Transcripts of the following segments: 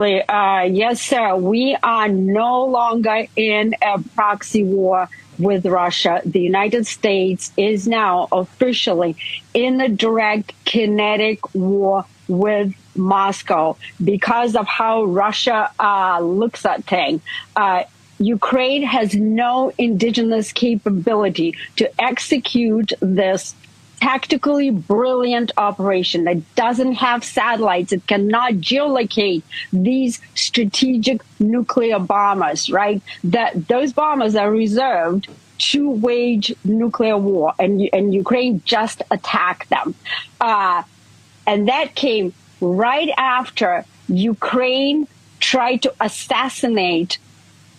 Yes, sir. We are no longer in a proxy war with Russia. The United States is now officially in a direct kinetic war with Moscow because of how Russia looks at things. Ukraine has no indigenous capability to execute this tactically brilliant operation that doesn't have satellites. It cannot geolocate these strategic nuclear bombers, right? Those bombers are reserved to wage nuclear war, and Ukraine just attacked them. And that came right after Ukraine tried to assassinate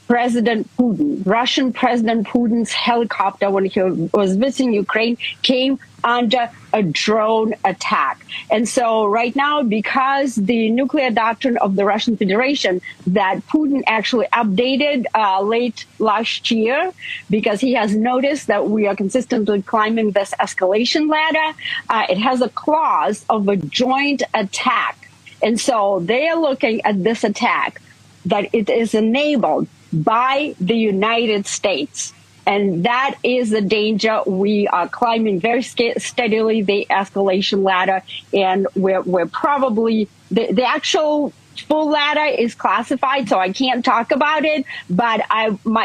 President Putin. Russian President Putin's helicopter, when he was visiting Ukraine, came under a drone attack. And so right now, because the nuclear doctrine of the Russian Federation that Putin actually updated late last year, because he has noticed that we are consistently climbing this escalation ladder, it has a clause of a joint attack. And so they are looking at this attack that it is enabled by the United States. And that is the danger. We are climbing very steadily the escalation ladder, and we're probably the actual full ladder is classified, so I can't talk about it. But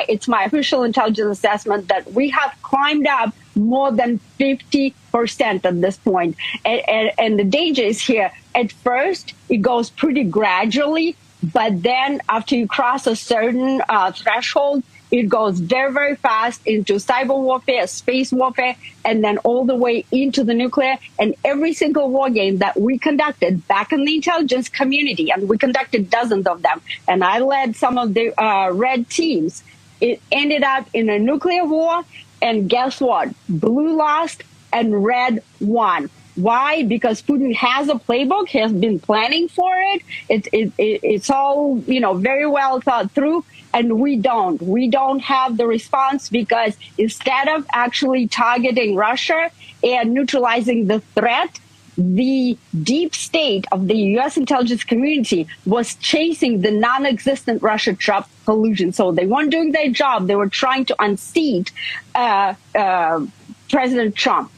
it's my official intelligence assessment that we have climbed up more than 50% at this point. And the danger is here. At first, it goes pretty gradually. But then after you cross a certain threshold, it goes very, very fast into cyber warfare, space warfare, and then all the way into the nuclear. And every single war game that we conducted back in the intelligence community, and we conducted dozens of them, and I led some of the red teams, it ended up in a nuclear war. And guess what? Blue lost and red won. Why? Because Putin has a playbook. He has been planning for it. It's all, very well thought through. And we don't. We don't have the response because instead of actually targeting Russia and neutralizing the threat, the deep state of the U.S. intelligence community was chasing the non-existent Russia-Trump collusion. So they weren't doing their job. They were trying to unseat President Trump.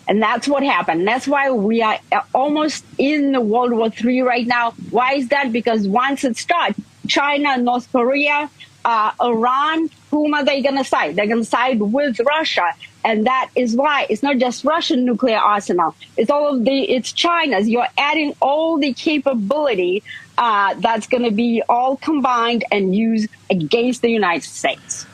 And that's what happened. That's why we are almost in the World War III right now. Why is that? Because once it starts, China, North Korea, Iran, whom are they going to side? They're going to side with Russia. And that is why it's not just Russian nuclear arsenal. It's China's. You're adding all the capability that's going to be all combined and used against the United States.